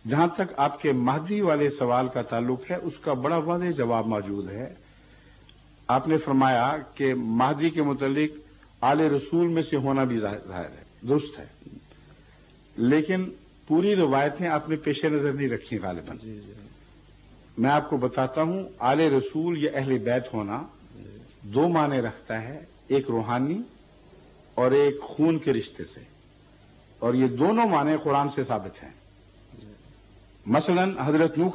جہاں تک آپ کے مہدی والے سوال کا تعلق ہے اس کا بڑا واضح جواب موجود ہے۔ آپ نے فرمایا کہ مہدی کے متعلق آل رسول میں سے ہونا بھی ظاہر ہے، درست ہے، لیکن پوری روایتیں آپ نے پیش نظر نہیں رکھی غالباً۔ میں آپ کو بتاتا ہوں، آل رسول یا اہل بیت ہونا دو معنی رکھتا ہے، ایک روحانی اور ایک خون کے رشتے سے، اور یہ دونوں معنی قرآن سے ثابت ہیں۔ مثلا حضرت نوح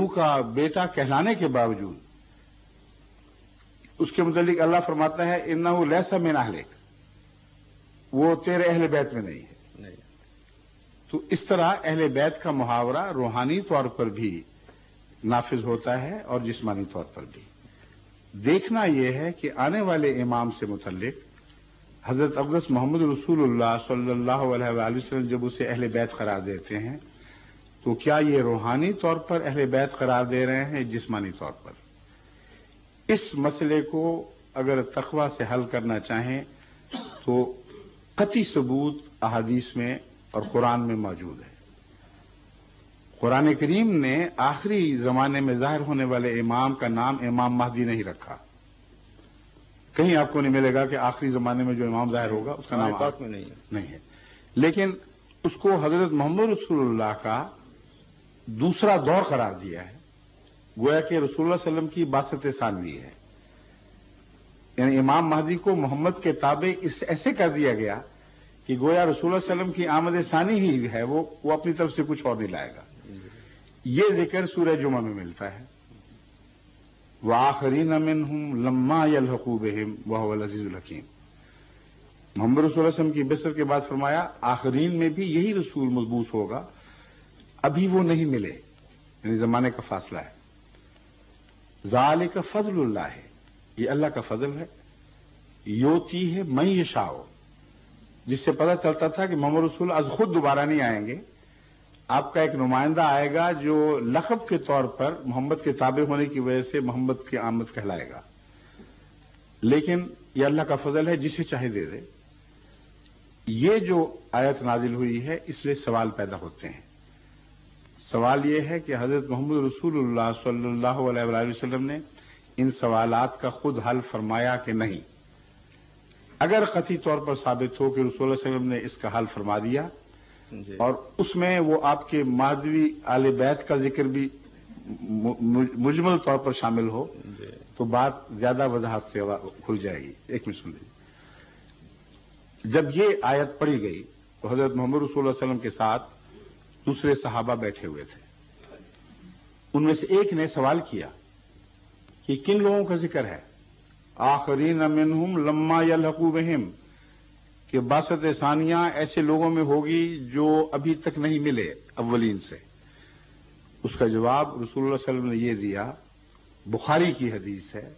کا بیٹا کہلانے کے باوجود اس کے متعلق اللہ فرماتا ہے انہ لیس من اہلک، وہ تیرے اہل بیت میں نہیں ہے۔ تو اس طرح اہل بیت کا محاورہ روحانی طور پر بھی نافذ ہوتا ہے اور جسمانی طور پر بھی۔ دیکھنا یہ ہے کہ آنے والے امام سے متعلق حضرت اقدس محمد رسول اللہ صلی اللہ علیہ وآلہ وسلم جب اسے اہل بیت قرار دیتے ہیں تو کیا یہ روحانی طور پر اہل بیت قرار دے رہے ہیں، جسمانی طور پر؟ اس مسئلے کو اگر تقویٰ سے حل کرنا چاہیں تو قطعی ثبوت احادیث میں اور قرآن میں موجود ہے۔ قرآن کریم نے آخری زمانے میں ظاہر ہونے والے امام کا نام امام مہدی نہیں رکھا۔ کہیں آپ کو نہیں ملے گا کہ آخری زمانے میں جو امام ظاہر ہوگا اس کا نام پاک میں نہیں ہے، لیکن اس کو حضرت محمد رسول اللہ کا دوسرا دور قرار دیا ہے، گویا کہ رسول اللہ صلی اللہ علیہ وسلم کی بعثت ثانوی ہے۔ یعنی امام مہدی کو محمد کے تابع اس ایسے کر دیا گیا کہ گویا رسول اللہ صلی اللہ علیہ وسلم کی آمد ثانی ہی ہے، وہ اپنی طرف سے کچھ اور نہیں لائے گا۔ یہ ذکر سورہ جمعہ میں ملتا ہے، وَآخَرِينَ مِنْهُمْ لَمَّا يَلْحَقُوا بِهِمْ وَهُوَ الْعَزِيزُ الْحَكِيمُ۔ محمد رسول اللہ علیہ وسلم کی بعثت کے بعد فرمایا آخرین میں بھی یہی رسول مبعوث ہوگا، ابھی وہ نہیں ملے، یعنی زمانے کا فاصلہ ہے۔ ذَلِكَ فَضْلُ اللَّهِ، یہ اللہ کا فضل ہے، یوتی ہے مَن یشاء، جس سے پتہ چلتا تھا کہ محمد رسول از خود دوبارہ نہیں آئیں گے، آپ کا ایک نمائندہ آئے گا جو لقب کے طور پر محمد کے تابع ہونے کی وجہ سے محمد کی آمد کہلائے گا، لیکن یہ اللہ کا فضل ہے، جسے چاہے دے دے۔ یہ جو آیت نازل ہوئی ہے اس لیے سوال پیدا ہوتے ہیں۔ سوال یہ ہے کہ حضرت محمد رسول اللہ صلی اللہ علیہ وآلہ وسلم نے ان سوالات کا خود حل فرمایا کہ نہیں؟ اگر قطعی طور پر ثابت ہو کہ رسول اللہ صلی اللہ علیہ وسلم نے اس کا حل فرما دیا اور اس میں وہ آپ کے مہدوی آل بیت کا ذکر بھی مجمل طور پر شامل ہو تو بات زیادہ وضاحت سے کھل جائے گی۔ ایک منٹ سن لیجیے۔ جب یہ آیت پڑھی گئی تو حضرت محمد رسول اللہ صلی اللہ علیہ وسلم کے ساتھ دوسرے صحابہ بیٹھے ہوئے تھے، ان میں سے ایک نے سوال کیا کہ کن لوگوں کا ذکر ہے؟ آخرین منہم لما یلحقوا بہم، کہ بعثت ثانیہ ایسے لوگوں میں ہوگی جو ابھی تک نہیں ملے اولین سے۔ اس کا جواب رسول اللہ صلی اللہ علیہ وسلم نے یہ دیا، بخاری کی حدیث ہے،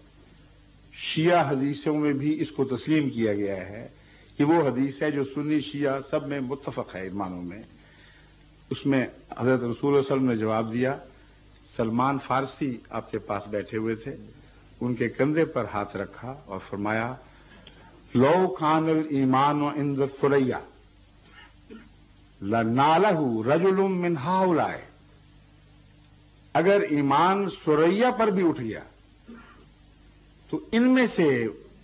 شیعہ حدیثوں میں بھی اس کو تسلیم کیا گیا ہے، یہ وہ حدیث ہے جو سنی شیعہ سب میں متفق ہے ایمانوں میں۔ اس میں حضرت رسول اللہ صلی اللہ علیہ وسلم نے جواب دیا، سلمان فارسی آپ کے پاس بیٹھے ہوئے تھے، ان کے کندھے پر ہاتھ رکھا اور فرمایا لو کان الایمان عند الثریا لنالہ رجل من ہؤلاء، اگر ایمان ثریا پر بھی اٹھ گیا تو ان میں سے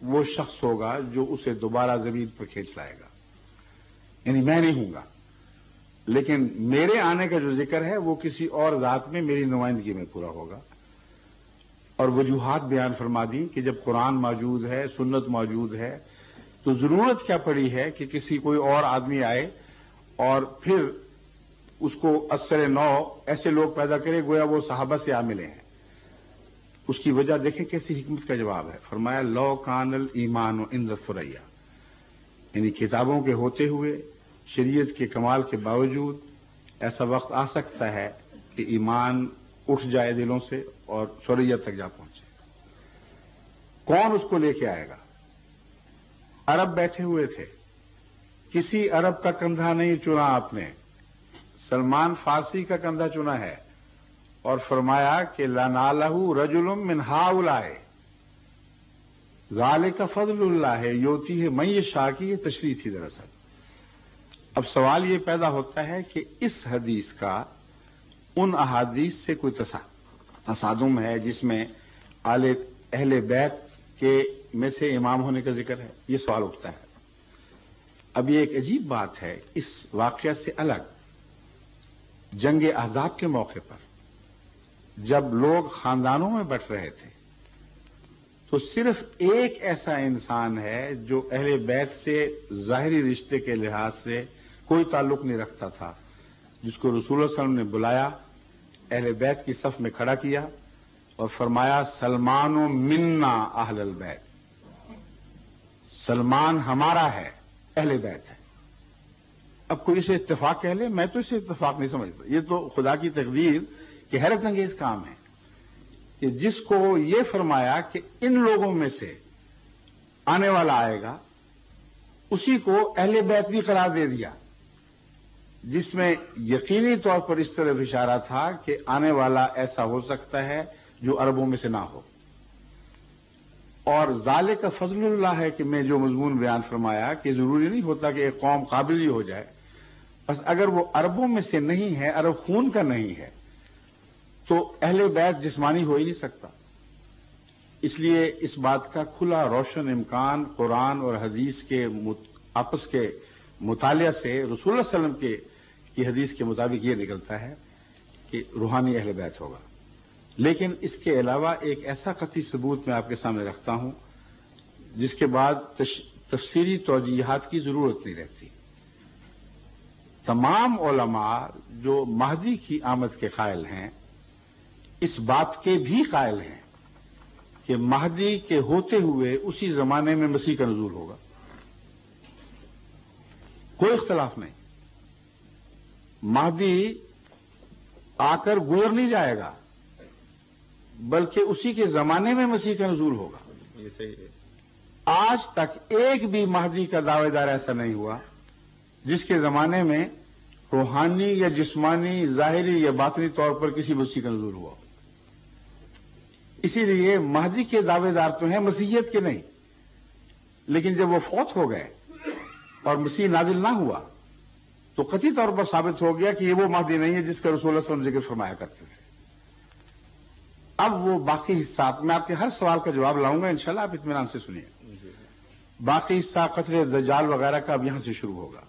وہ شخص ہوگا جو اسے دوبارہ زمین پر کھینچ لائے گا، یعنی میں نہیں ہوں گا، لیکن میرے آنے کا جو ذکر ہے وہ کسی اور ذات میں میری نمائندگی میں پورا ہوگا۔ اور وجوہات بیان فرما دی کہ جب قرآن موجود ہے، سنت موجود ہے، تو ضرورت کیا پڑی ہے کہ کسی کوئی اور آدمی آئے اور پھر اس کو اثر نو ایسے لوگ پیدا کرے گویا وہ صحابہ سے ملے ہیں۔ اس کی وجہ دیکھیں کیسی حکمت کا جواب ہے، فرمایا لو کان الایمان عند الثریا، یعنی کتابوں کے ہوتے ہوئے، شریعت کے کمال کے باوجود ایسا وقت آ سکتا ہے کہ ایمان اٹھ جائے دلوں سے اور ثریا تک جا پہنچے۔ کون اس کو لے کے آئے گا؟ عرب بیٹھے ہوئے تھے، کسی عرب کا کندھا نہیں چنا آپ نے، سلمان فارسی کا کندھا چنا ہے اور فرمایا کہ لنالہ رجل من ہؤلاء ذالک فضل اللہ یؤتیہ من یشاء، کی یہ تشریح تھی دراصل۔ اب سوال یہ پیدا ہوتا ہے کہ اس حدیث کا ان احادیث سے کوئی تصادم ہے جس میں اہل بیت کے میں سے امام ہونے کا ذکر ہے؟ یہ سوال اٹھتا ہے۔ اب یہ ایک عجیب بات ہے، اس واقعہ سے الگ جنگ احزاب کے موقع پر جب لوگ خاندانوں میں بٹ رہے تھے تو صرف ایک ایسا انسان ہے جو اہل بیت سے ظاہری رشتے کے لحاظ سے کوئی تعلق نہیں رکھتا تھا، جس کو رسول اللہ صلی اللہ علیہ وسلم نے بلایا، اہل بیت کی صف میں کھڑا کیا اور فرمایا سلمان منا اہل البیت، سلمان ہمارا ہے، اہل بیت ہے۔ اب کوئی اسے اتفاق کہہ لے، میں تو اسے اتفاق نہیں سمجھتا، یہ تو خدا کی تقدیر کہ حیرت انگیز کام ہے کہ جس کو یہ فرمایا کہ ان لوگوں میں سے آنے والا آئے گا، اسی کو اہل بیت بھی قرار دے دیا، جس میں یقینی طور پر اس طرف اشارہ تھا کہ آنے والا ایسا ہو سکتا ہے جو عربوں میں سے نہ ہو۔ اور ذالک فضل اللہ ہے کہ میں جو مضمون بیان فرمایا کہ ضروری نہیں ہوتا کہ ایک قوم قابل ہی ہو جائے، بس اگر وہ عربوں میں سے نہیں ہے، عرب خون کا نہیں ہے، تو اہل بیت جسمانی ہو ہی نہیں سکتا۔ اس لیے اس بات کا کھلا روشن امکان قرآن اور حدیث کے آپس کے مطالعہ سے رسول اللہ صلی اللہ علیہ وسلم کی حدیث کے مطابق یہ نکلتا ہے کہ روحانی اہل بیت ہوگا۔ لیکن اس کے علاوہ ایک ایسا قطعی ثبوت میں آپ کے سامنے رکھتا ہوں جس کے بعد تفسیری توجیحات کی ضرورت نہیں رہتی۔ تمام علماء جو مہدی کی آمد کے قائل ہیں اس بات کے بھی قائل ہیں کہ مہدی کے ہوتے ہوئے اسی زمانے میں مسیح کا نزول ہوگا، کوئی اختلاف نہیں۔ مہدی آ کر گزر نہیں جائے گا بلکہ اسی کے زمانے میں مسیح کا نزول ہوگا۔ یہ صحیح ہے۔ آج تک ایک بھی مہدی کا دعوے دار ایسا نہیں ہوا جس کے زمانے میں روحانی یا جسمانی، ظاہری یا باطنی طور پر کسی مسیح کا نزول ہوا۔ اسی لیے مہدی کے دعوے دار تو ہیں، مسیحیت کے نہیں، لیکن جب وہ فوت ہو گئے اور مسیح نازل نہ ہوا تو قطعی طور پر ثابت ہو گیا کہ یہ وہ مہدی نہیں ہے جس کا رسول اللہ صلی اللہ علیہ وسلم ذکر فرمایا کرتے تھے۔ اب وہ باقی حصہ میں آپ کے ہر سوال کا جواب لاؤں گا انشاءاللہ، آپ اطمینان سے سنیے۔ باقی حصہ قتل دجال وغیرہ کا اب یہاں سے شروع ہوگا۔